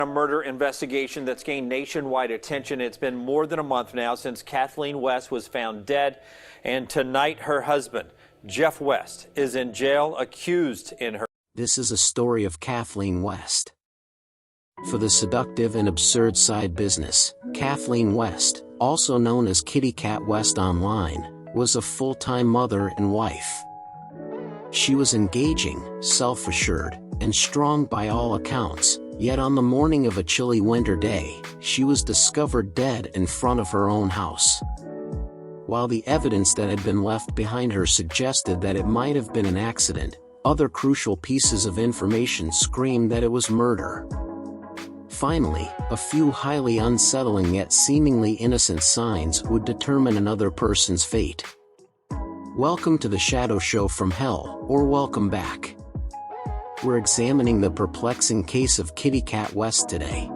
A murder investigation that's gained nationwide attention. It's been more than a month now since Kathleen West was found dead, and tonight her husband, Jeff West, is in jail accused in her. This is a story of Kathleen West. For the seductive and absurd side business, Kathleen West, also known as Kitty Cat West online, was a full-time mother and wife. She was engaging, self-assured, and strong by all accounts, yet on the morning of a chilly winter day, she was discovered dead in front of her own house. While the evidence that had been left behind her suggested that it might have been an accident, other crucial pieces of information screamed that it was murder. Finally, a few highly unsettling yet seemingly innocent signs would determine another person's fate. Welcome to the Shadow Show from Hell, or welcome back. We're examining the perplexing case of Kitty Cat West today.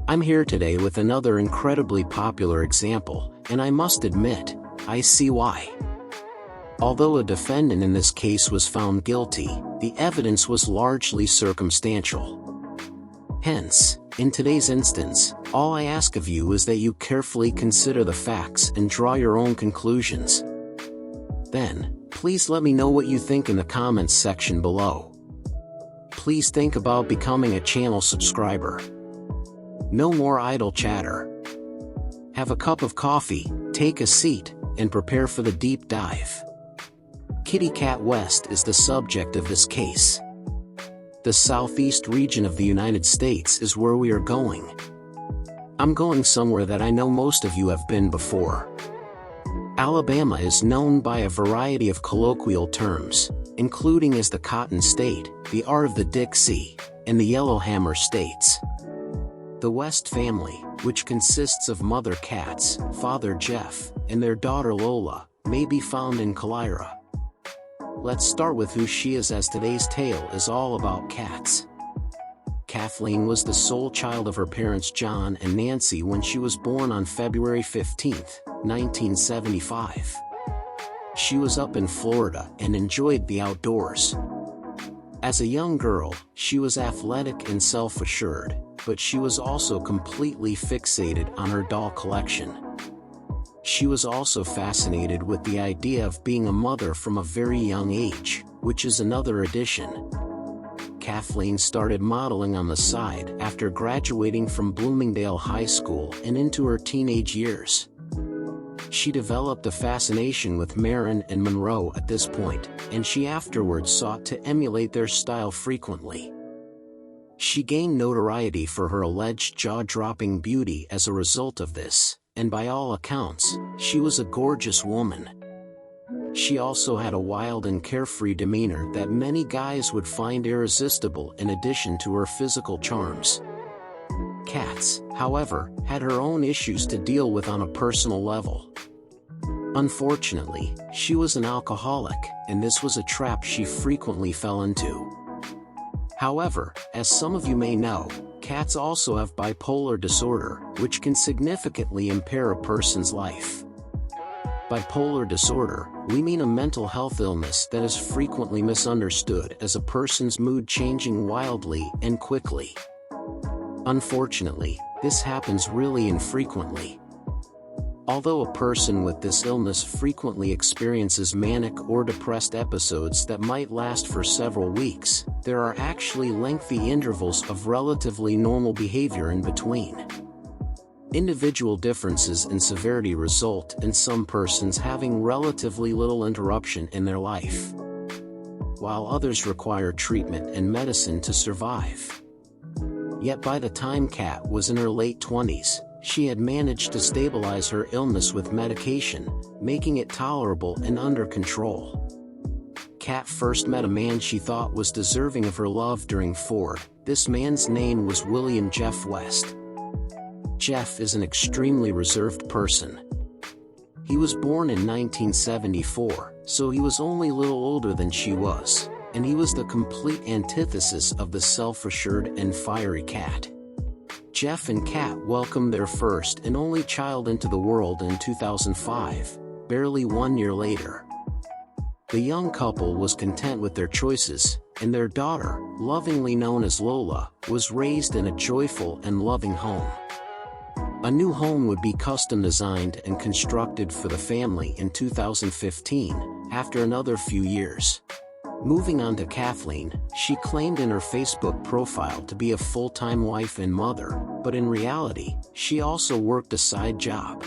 I'm here today with another incredibly popular example, and I must admit, I see why. Although a defendant in this case was found guilty, the evidence was largely circumstantial. Hence, in today's instance, all I ask of you is that you carefully consider the facts and draw your own conclusions. Then, please let me know what you think in the comments section below. Please think about becoming a channel subscriber. No more idle chatter. Have a cup of coffee, take a seat, and prepare for the deep dive. Kitty Cat West is the subject of this case. The southeast region of the United States is where we are going. I'm going somewhere that I know most of you have been before. Alabama is known by a variety of colloquial terms, including as the Cotton State, the Art of the Dixie, and the Yellowhammer States. The West family, which consists of mother Cats, father Jeff, and their daughter Lola, may be found in Calira. Let's start with who she is, as today's tale is all about cats. Kathleen was the sole child of her parents John and Nancy when she was born on February 15, 1975. She was up in Florida and enjoyed the outdoors. As a young girl, she was athletic and self-assured, but she was also completely fixated on her doll collection. She was also fascinated with the idea of being a mother from a very young age, which is another addition. Kathleen started modeling on the side after graduating from Bloomingdale High School and into her teenage years. She developed a fascination with Marilyn and Monroe at this point, and she afterwards sought to emulate their style frequently. She gained notoriety for her alleged jaw-dropping beauty as a result of this, and by all accounts, she was a gorgeous woman. She also had a wild and carefree demeanor that many guys would find irresistible in addition to her physical charms. Katz, however, had her own issues to deal with on a personal level. Unfortunately, she was an alcoholic, and this was a trap she frequently fell into. However, as some of you may know, cats also have bipolar disorder, which can significantly impair a person's life. Bipolar disorder, we mean a mental health illness that is frequently misunderstood as a person's mood changing wildly and quickly. Unfortunately, this happens really infrequently. Although a person with this illness frequently experiences manic or depressed episodes that might last for several weeks, there are actually lengthy intervals of relatively normal behavior in between. Individual differences in severity result in some persons having relatively little interruption in their life, while others require treatment and medicine to survive. Yet by the time Kat was in her late 20s, she had managed to stabilize her illness with medication, making it tolerable and under control. Kat first met a man she thought was deserving of her love during Ford. This man's name was William Jeff West. Jeff is an extremely reserved person. He was born in 1974, so he was only a little older than she was, and he was the complete antithesis of the self-assured and fiery Kat. Jeff and Kat welcomed their first and only child into the world in 2005, barely 1 year later. The young couple was content with their choices, and their daughter, lovingly known as Lola, was raised in a joyful and loving home. A new home would be custom designed and constructed for the family in 2015, after another few years. Moving on to Kathleen, she claimed in her Facebook profile to be a full-time wife and mother, but in reality, she also worked a side job.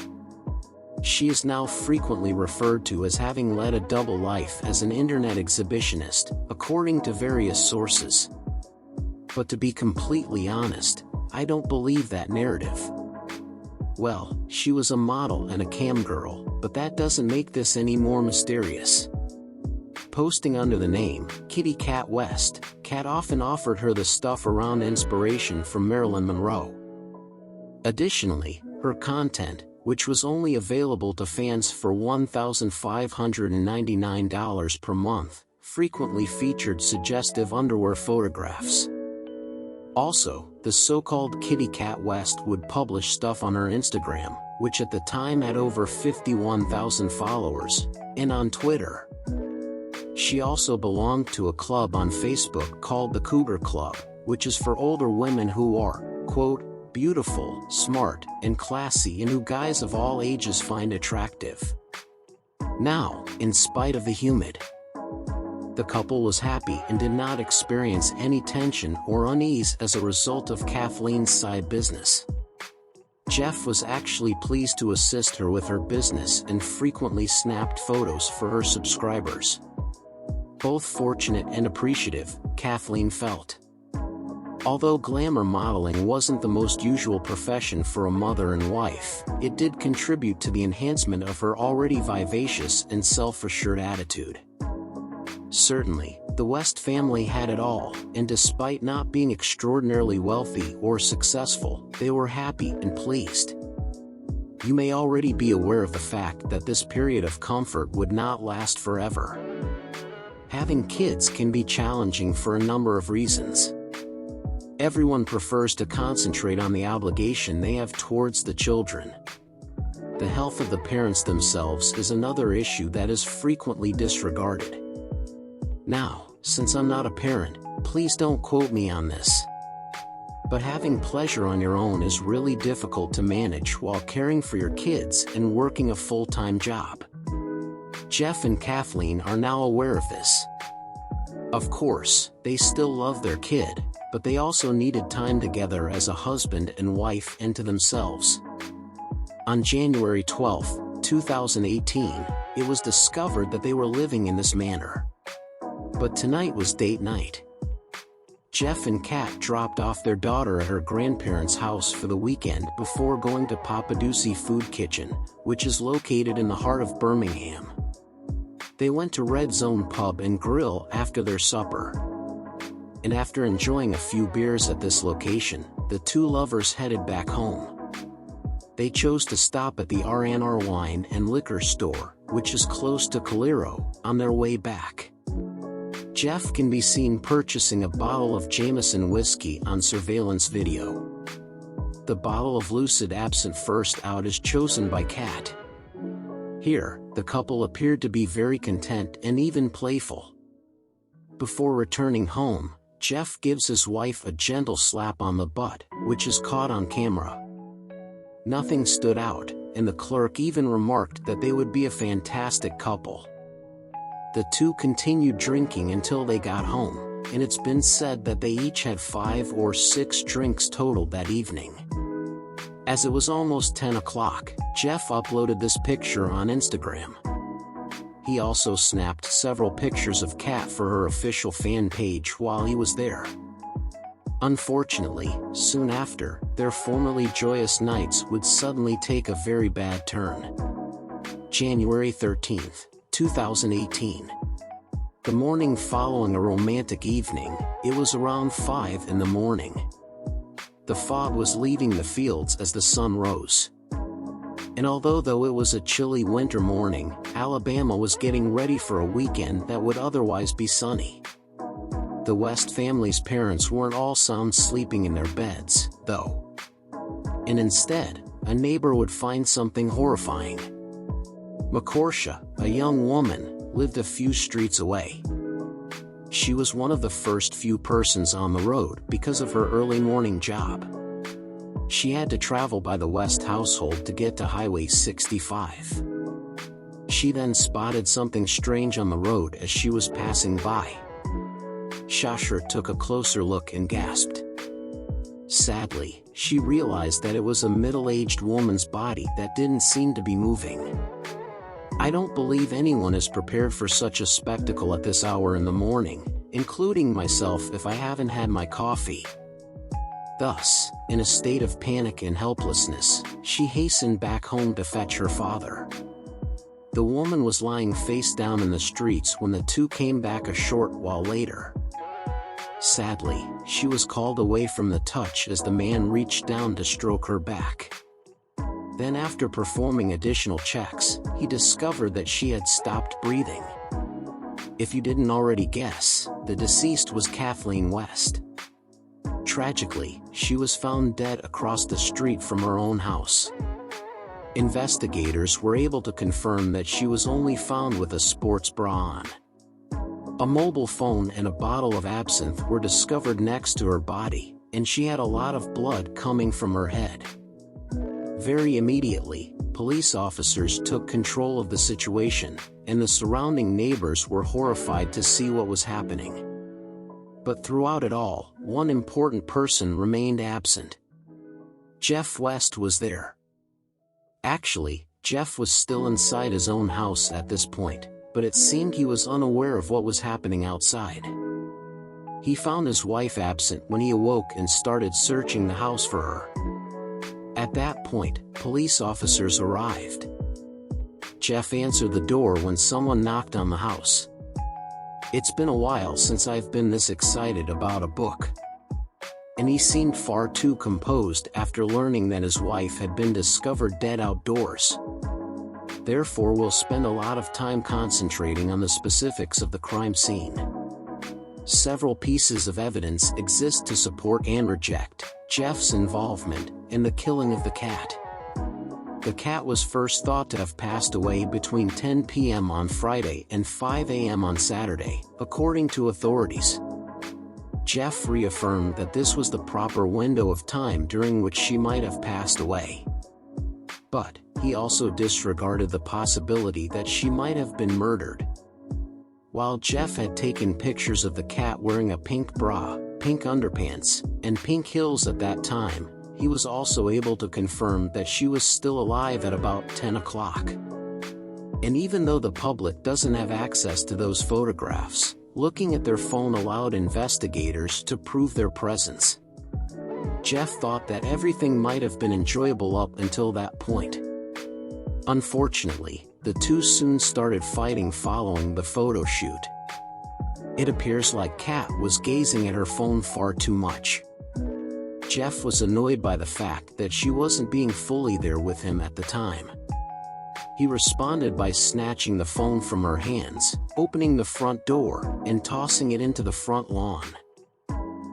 She is now frequently referred to as having led a double life as an internet exhibitionist, according to various sources. But to be completely honest, I don't believe that narrative. Well, she was a model and a cam girl, but that doesn't make this any more mysterious. Posting under the name Kitty Cat West, Kat often offered her the stuff around inspiration from Marilyn Monroe. Additionally, her content, which was only available to fans for $1,599 per month, frequently featured suggestive underwear photographs. Also, the so-called Kitty Cat West would publish stuff on her Instagram, which at the time had over 51,000 followers, and on Twitter. She also belonged to a club on Facebook called the Cougar Club, which is for older women who are, quote, beautiful, smart, and classy and who guys of all ages find attractive. Now, in spite of the humid, the couple was happy and did not experience any tension or unease as a result of Kathleen's side business. Jeff was actually pleased to assist her with her business and frequently snapped photos for her subscribers. Both fortunate and appreciative, Kathleen felt. Although glamour modeling wasn't the most usual profession for a mother and wife, it did contribute to the enhancement of her already vivacious and self-assured attitude. Certainly, the West family had it all, and despite not being extraordinarily wealthy or successful, they were happy and pleased. You may already be aware of the fact that this period of comfort would not last forever. Having kids can be challenging for a number of reasons. Everyone prefers to concentrate on the obligation they have towards the children. The health of the parents themselves is another issue that is frequently disregarded. Now, since I'm not a parent, please don't quote me on this. But having pleasure on your own is really difficult to manage while caring for your kids and working a full-time job. Jeff and Kathleen are now aware of this. Of course, they still love their kid, but they also needed time together as a husband and wife and to themselves. On January 12, 2018, it was discovered that they were living in this manner. But tonight was date night. Jeff and Kat dropped off their daughter at her grandparents' house for the weekend before going to Papadusi Food Kitchen, which is located in the heart of Birmingham. They went to Red Zone Pub and Grill after their supper. And after enjoying a few beers at this location, the two lovers headed back home. They chose to stop at the R&R Wine and Liquor Store, which is close to Calero, on their way back. Jeff can be seen purchasing a bottle of Jameson whiskey on surveillance video. The bottle of Lucid Absinthe First Out is chosen by Kat. Here, the couple appeared to be very content and even playful. Before returning home, Jeff gives his wife a gentle slap on the butt, which is caught on camera. Nothing stood out, and the clerk even remarked that they would be a fantastic couple. The two continued drinking until they got home, and it's been said that they each had 5 or 6 drinks total that evening. As it was almost 10 o'clock, Jeff uploaded this picture on Instagram. He also snapped several pictures of Kat for her official fan page while he was there. Unfortunately, soon after, their formerly joyous nights would suddenly take a very bad turn. January 13th, 2018. The morning following a romantic evening, it was around 5 in the morning. The fog was leaving the fields as the sun rose. And although it was a chilly winter morning, Alabama was getting ready for a weekend that would otherwise be sunny. The West family's parents weren't all sound sleeping in their beds, though. And instead, a neighbor would find something horrifying. Macorsha, a young woman, lived a few streets away. She was one of the first few persons on the road because of her early morning job. She had to travel by the West household to get to Highway 65. She then spotted something strange on the road as she was passing by. Shasher took a closer look and gasped. Sadly, she realized that it was a middle-aged woman's body that didn't seem to be moving. I don't believe anyone is prepared for such a spectacle at this hour in the morning, including myself if I haven't had my coffee. Thus, in a state of panic and helplessness, she hastened back home to fetch her father. The woman was lying face down in the streets when the two came back a short while later. Sadly, she was called away from the touch as the man reached down to stroke her back. Then after performing additional checks, he discovered that she had stopped breathing. If you didn't already guess, the deceased was Kathleen West. Tragically, she was found dead across the street from her own house. Investigators were able to confirm that she was only found with a sports bra on. A mobile phone and a bottle of absinthe were discovered next to her body, and she had a lot of blood coming from her head. Very immediately, police officers took control of the situation, and the surrounding neighbors were horrified to see what was happening. But throughout it all, one important person remained absent. Jeff West was there. Actually, Jeff was still inside his own house at this point, but it seemed he was unaware of what was happening outside. He found his wife absent when he awoke and started searching the house for her. At that point, police officers arrived. Jeff answered the door when someone knocked on the house. "It's been a while since I've been this excited about a book." And he seemed far too composed after learning that his wife had been discovered dead outdoors. Therefore, we'll spend a lot of time concentrating on the specifics of the crime scene. Several pieces of evidence exist to support and reject Jeff's involvement in the killing of the cat. The cat was first thought to have passed away between 10 p.m. on Friday and 5 a.m. on Saturday, according to authorities. Jeff reaffirmed that this was the proper window of time during which she might have passed away. But he also disregarded the possibility that she might have been murdered. While Jeff had taken pictures of the cat wearing a pink bra, pink underpants, and pink heels at that time, he was also able to confirm that she was still alive at about 10 o'clock. And even though the public doesn't have access to those photographs, looking at their phone allowed investigators to prove their presence. Jeff thought that everything might have been enjoyable up until that point. Unfortunately, the two soon started fighting following the photo shoot. It appears like Kat was gazing at her phone far too much. Jeff was annoyed by the fact that she wasn't being fully there with him at the time. He responded by snatching the phone from her hands, opening the front door, and tossing it into the front lawn.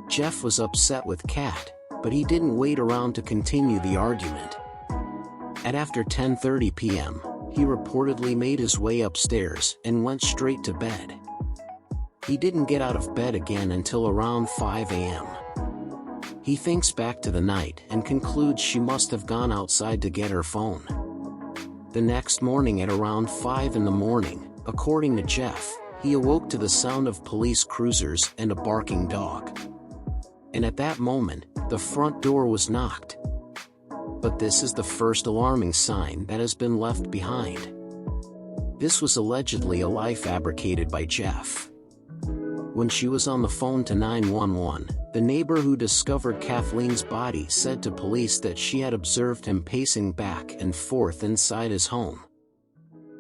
Jeff was upset with Kat, but he didn't wait around to continue the argument. At after 10:30 p.m., he reportedly made his way upstairs and went straight to bed. He didn't get out of bed again until around 5 a.m. He thinks back to the night and concludes she must have gone outside to get her phone. The next morning at around 5 in the morning, according to Jeff, he awoke to the sound of police cruisers and a barking dog. And at that moment, the front door was knocked. But this is the first alarming sign that has been left behind. This was allegedly a lie fabricated by Jeff. When she was on the phone to 911, the neighbor who discovered Kathleen's body said to police that she had observed him pacing back and forth inside his home.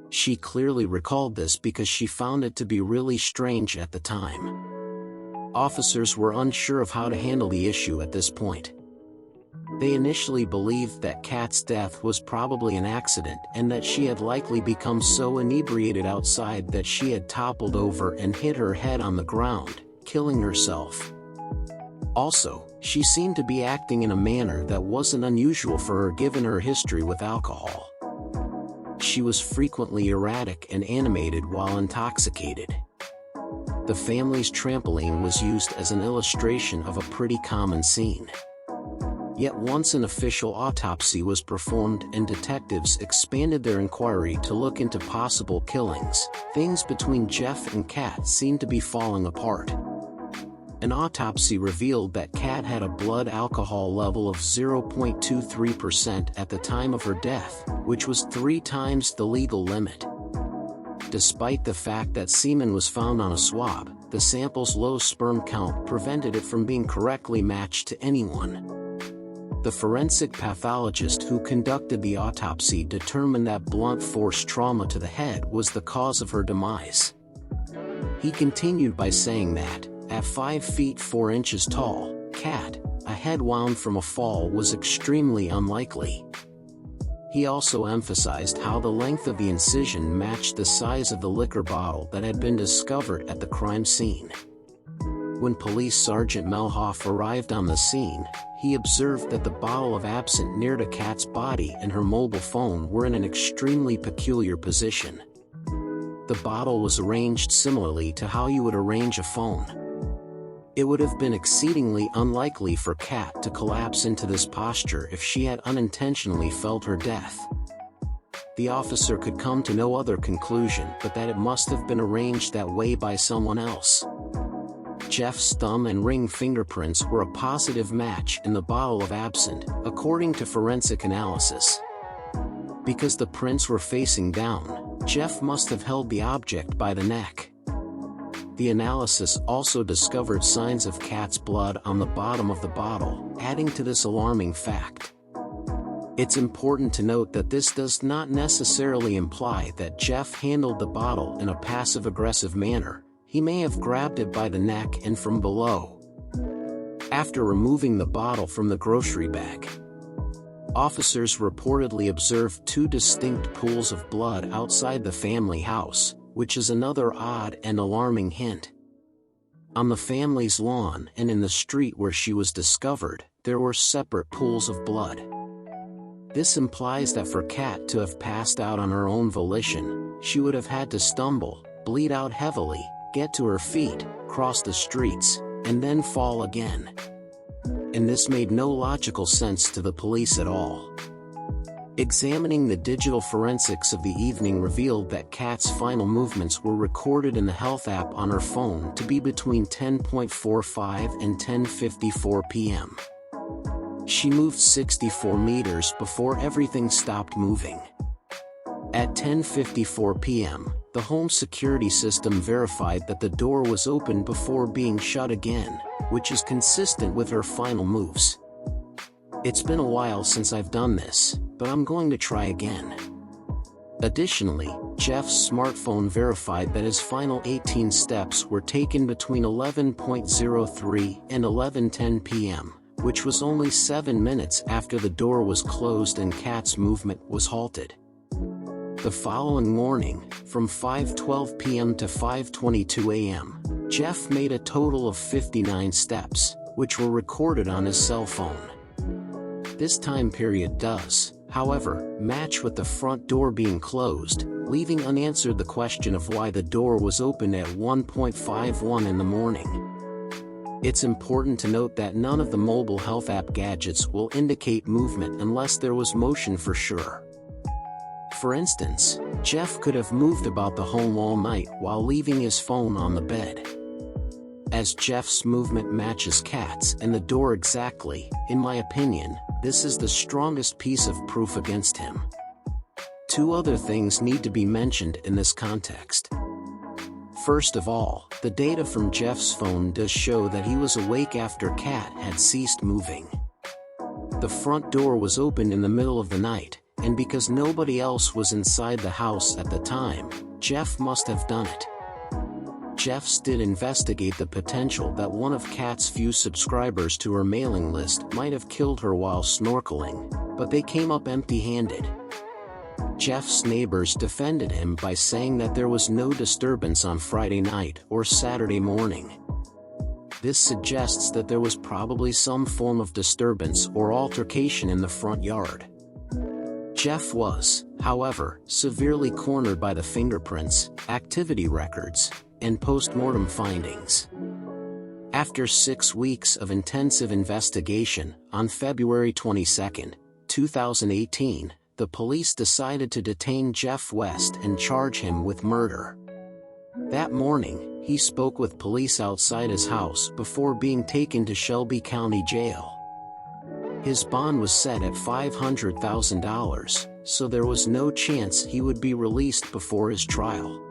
She clearly recalled this because she found it to be really strange at the time. Officers were unsure of how to handle the issue at this point. They initially believed that Kat's death was probably an accident and that she had likely become so inebriated outside that she had toppled over and hit her head on the ground, killing herself. Also, she seemed to be acting in a manner that wasn't unusual for her given her history with alcohol. She was frequently erratic and animated while intoxicated. The family's trampoline was used as an illustration of a pretty common scene. Yet once an official autopsy was performed and detectives expanded their inquiry to look into possible killings, things between Jeff and Kat seemed to be falling apart. An autopsy revealed that Kat had a blood alcohol level of 0.23% at the time of her death, which was 3 times the legal limit. Despite the fact that semen was found on a swab, the sample's low sperm count prevented it from being correctly matched to anyone. The forensic pathologist who conducted the autopsy determined that blunt force trauma to the head was the cause of her demise. He continued by saying that, at 5 feet 4 inches tall, Kat, a head wound from a fall was extremely unlikely. He also emphasized how the length of the incision matched the size of the liquor bottle that had been discovered at the crime scene. When Police Sergeant Melhoff arrived on the scene, he observed that the bottle of absinthe near to Kat's body and her mobile phone were in an extremely peculiar position. The bottle was arranged similarly to how you would arrange a phone. It would have been exceedingly unlikely for Kat to collapse into this posture if she had unintentionally felt her death. The officer could come to no other conclusion but that it must have been arranged that way by someone else. Jeff's thumb and ring fingerprints were a positive match in the bottle of absinthe, according to forensic analysis. Because the prints were facing down, Jeff must have held the object by the neck. The analysis also discovered signs of Kat's blood on the bottom of the bottle, adding to this alarming fact. It's important to note that this does not necessarily imply that Jeff handled the bottle in a passive-aggressive manner. He may have grabbed it by the neck and from below. After removing the bottle from the grocery bag, officers reportedly observed 2 distinct pools of blood outside the family house, which is another odd and alarming hint. On the family's lawn and in the street where she was discovered, there were separate pools of blood. This implies that for Kat to have passed out on her own volition, she would have had to stumble, bleed out heavily, get to her feet, cross the streets, and then fall again. And this made no logical sense to the police at all. Examining the digital forensics of the evening revealed that Kat's final movements were recorded in the health app on her phone to be between 10:45 and 10:54 p.m. She moved 64 meters before everything stopped moving. At 10:54 p.m., the home security system verified that the door was open before being shut again, which is consistent with her final moves. It's been a while since I've done this, but I'm going to try again. Additionally, Jeff's smartphone verified that his final 18 steps were taken between 11:03 and 11:10 p.m., which was only 7 minutes after the door was closed and Kat's movement was halted. The following morning, from 5:12 p.m. to 5:22 a.m., Jeff made a total of 59 steps, which were recorded on his cell phone. This time period does, however, match with the front door being closed, leaving unanswered the question of why the door was open at 1:51 in the morning. It's important to note that none of the mobile health app gadgets will indicate movement unless there was motion for sure. For instance, Jeff could have moved about the home all night while leaving his phone on the bed. As Jeff's movement matches Kat's and the door exactly, in my opinion, this is the strongest piece of proof against him. 2 other things need to be mentioned in this context. First of all, the data from Jeff's phone does show that he was awake after Kat had ceased moving. The front door was open in the middle of the night, and because nobody else was inside the house at the time, Jeff must have done it. Jeffs did investigate the potential that one of Kat's few subscribers to her mailing list might have killed her while snorkeling, but they came up empty-handed. Jeff's neighbors defended him by saying that there was no disturbance on Friday night or Saturday morning. This suggests that there was probably some form of disturbance or altercation in the front yard. Jeff was, however, severely cornered by the fingerprints, activity records, and postmortem findings. After 6 weeks of intensive investigation, on February 22, 2018, the police decided to detain Jeff West and charge him with murder. That morning, he spoke with police outside his house before being taken to Shelby County Jail. His bond was set at $500,000, so there was no chance he would be released before his trial.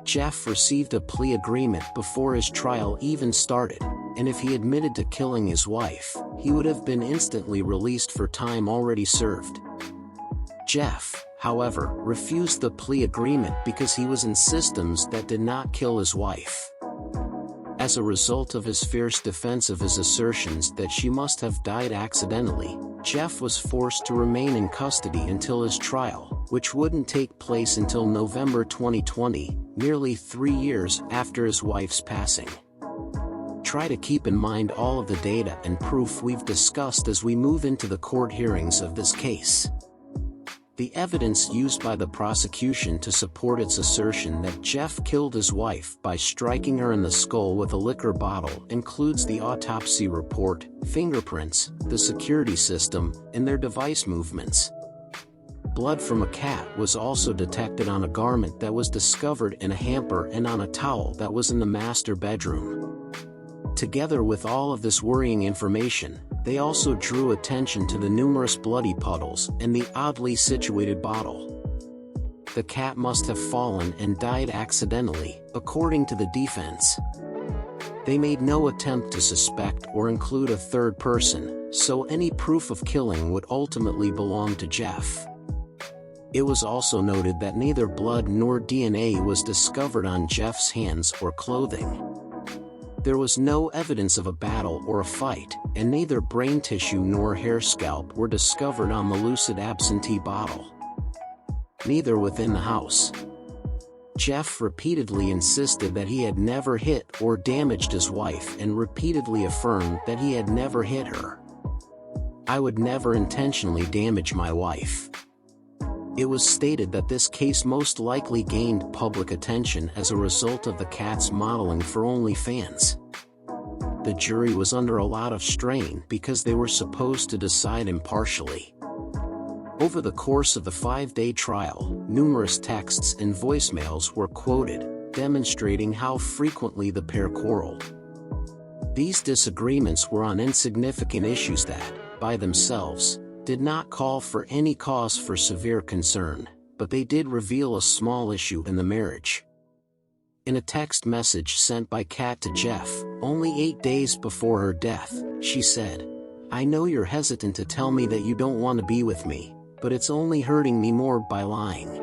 Jeff received a plea agreement before his trial even started, and if he admitted to killing his wife, he would have been instantly released for time already served. Jeff, however, refused the plea agreement because he was in systems that did not kill his wife. As a result of his fierce defense of his assertions that she must have died accidentally, Jeff was forced to remain in custody until his trial, which wouldn't take place until November 2020, nearly 3 years after his wife's passing. Try to keep in mind all of the data and proof we've discussed as we move into the court hearings of this case. The evidence used by the prosecution to support its assertion that Jeff killed his wife by striking her in the skull with a liquor bottle includes the autopsy report, fingerprints, the security system, and their device movements. Blood from a cat was also detected on a garment that was discovered in a hamper and on a towel that was in the master bedroom. Together with all of this worrying information, they also drew attention to the numerous bloody puddles and the oddly situated bottle. The cat must have fallen and died accidentally, according to the defense. They made no attempt to suspect or include a third person, so any proof of killing would ultimately belong to Jeff. It was also noted that neither blood nor DNA was discovered on Jeff's hands or clothing. There was no evidence of a battle or a fight, and neither brain tissue nor hair scalp were discovered on the Lucid absentee bottle. Neither within the house. Jeff repeatedly insisted that he had never hit or damaged his wife and repeatedly affirmed that he had never hit her. "I would never intentionally damage my wife." It was stated that this case most likely gained public attention as a result of the cat's modeling for OnlyFans. The jury was under a lot of strain because they were supposed to decide impartially. Over the course of the 5-day trial, numerous texts and voicemails were quoted, demonstrating how frequently the pair quarreled. These disagreements were on insignificant issues that, by themselves, did not call for any cause for severe concern, but they did reveal a small issue in the marriage. In a text message sent by Kat to Jeff, only 8 days before her death, she said, "I know you're hesitant to tell me that you don't want to be with me, but it's only hurting me more by lying."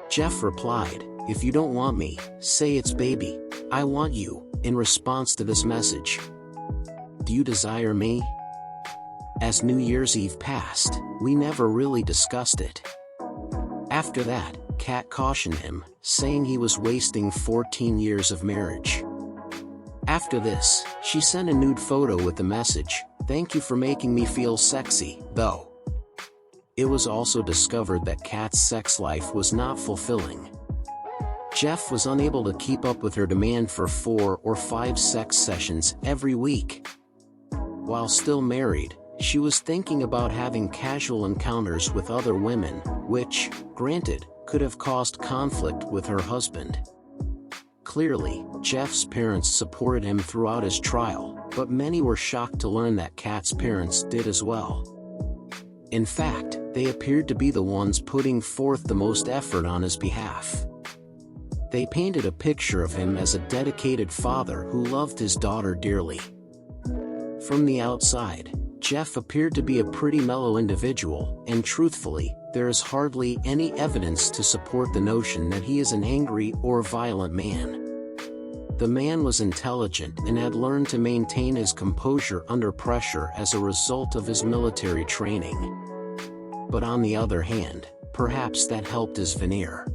Jeff replied, "If you don't want me, say it's baby, I want you," in response to this message. "Do you desire me?" As New Year's Eve passed, we never really discussed it. After that, Kat cautioned him, saying he was wasting 14 years of marriage. After this, she sent a nude photo with the message, "Thank you for making me feel sexy, though." It was also discovered that Kat's sex life was not fulfilling. Jeff was unable to keep up with her demand for 4 or 5 sex sessions every week. While still married, she was thinking about having casual encounters with other women, which, granted, could have caused conflict with her husband. Clearly, Jeff's parents supported him throughout his trial, but many were shocked to learn that Kat's parents did as well. In fact, they appeared to be the ones putting forth the most effort on his behalf. They painted a picture of him as a dedicated father who loved his daughter dearly. From the outside, Jeff appeared to be a pretty mellow individual, and truthfully, there is hardly any evidence to support the notion that he is an angry or violent man. The man was intelligent and had learned to maintain his composure under pressure as a result of his military training. But on the other hand, perhaps that helped his veneer.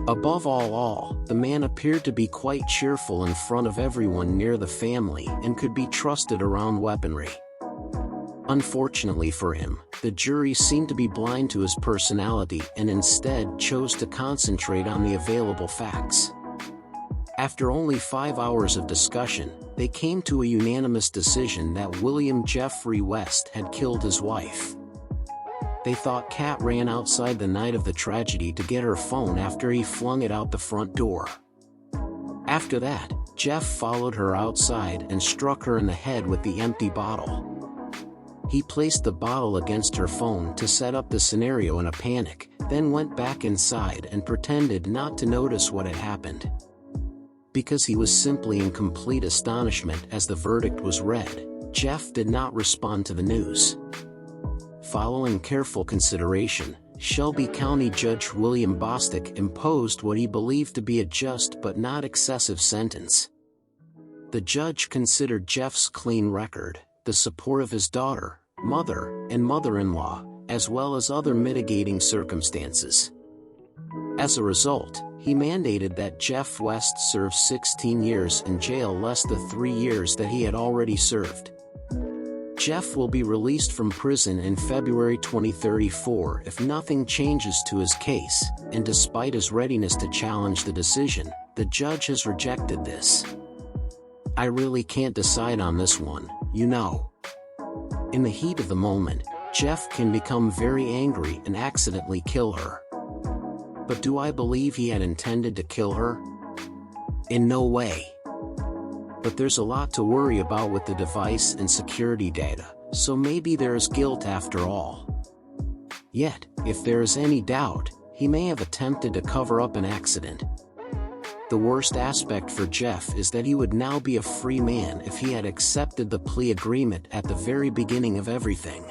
Above all, the man appeared to be quite cheerful in front of everyone near the family and could be trusted around weaponry. Unfortunately for him, the jury seemed to be blind to his personality and instead chose to concentrate on the available facts. After only 5 hours of discussion, they came to a unanimous decision that William Jeffrey West had killed his wife. They thought Kat ran outside the night of the tragedy to get her phone after he flung it out the front door. After that, Jeff followed her outside and struck her in the head with the empty bottle. He placed the bottle against her phone to set up the scenario in a panic, then went back inside and pretended not to notice what had happened. Because he was simply in complete astonishment as the verdict was read, Jeff did not respond to the news. Following careful consideration, Shelby County Judge William Bostick imposed what he believed to be a just but not excessive sentence. The judge considered Jeff's clean record, the support of his daughter, mother, and mother-in-law, as well as other mitigating circumstances. As a result, he mandated that Jeff West serve 16 years in jail, less the 3 years that he had already served. Jeff will be released from prison in February 2034 if nothing changes to his case, and despite his readiness to challenge the decision, the judge has rejected this. I really can't decide on this one, you know. In the heat of the moment, Jeff can become very angry and accidentally kill her. But do I believe he had intended to kill her? In no way. But there's a lot to worry about with the device and security data, so maybe there is guilt after all. Yet, if there is any doubt, he may have attempted to cover up an accident. The worst aspect for Jeff is that he would now be a free man if he had accepted the plea agreement at the very beginning of everything.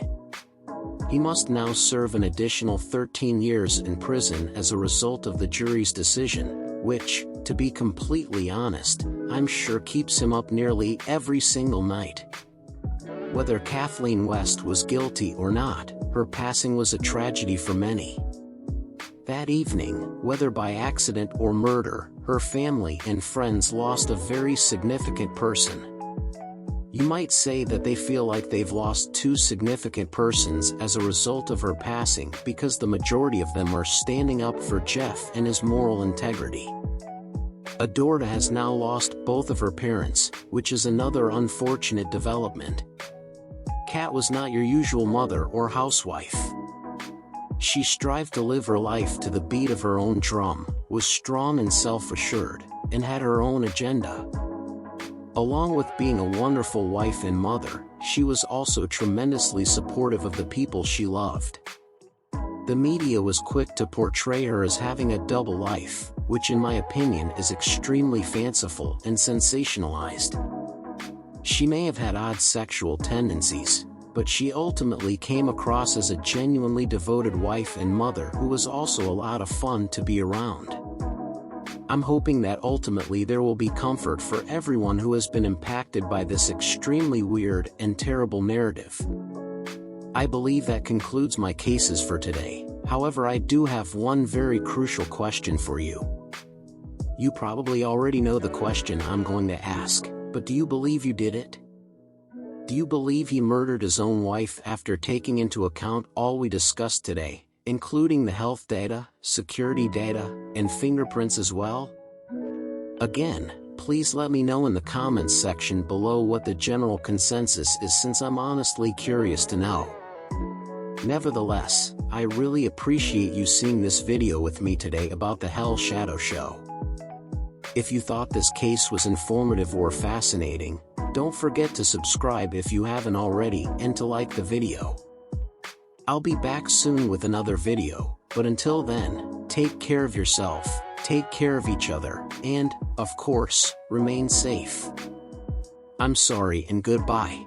He must now serve an additional 13 years in prison as a result of the jury's decision, which, to be completely honest, I'm sure keeps him up nearly every single night. Whether Kathleen West was guilty or not, her passing was a tragedy for many. That evening, whether by accident or murder, her family and friends lost a very significant person. You might say that they feel like they've lost 2 significant persons as a result of her passing because the majority of them are standing up for Jeff and his moral integrity. Adorda has now lost both of her parents, which is another unfortunate development. Kat was not your usual mother or housewife. She strived to live her life to the beat of her own drum, was strong and self-assured, and had her own agenda. Along with being a wonderful wife and mother, she was also tremendously supportive of the people she loved. The media was quick to portray her as having a double life, which in my opinion is extremely fanciful and sensationalized. She may have had odd sexual tendencies, but she ultimately came across as a genuinely devoted wife and mother who was also a lot of fun to be around. I'm hoping that ultimately there will be comfort for everyone who has been impacted by this extremely weird and terrible narrative. I believe that concludes my cases for today. However, I do have one very crucial question for you. You probably already know the question I'm going to ask, but do you believe you did it? Do you believe he murdered his own wife after taking into account all we discussed today, including the health data, security data, and fingerprints as well? Again, please let me know in the comments section below what the general consensus is, since I'm honestly curious to know. Nevertheless, I really appreciate you seeing this video with me today about the Hell Shadow Show. If you thought this case was informative or fascinating, don't forget to subscribe if you haven't already and to like the video. I'll be back soon with another video, but until then, take care of yourself, take care of each other, and, of course, remain safe. I'm sorry and goodbye.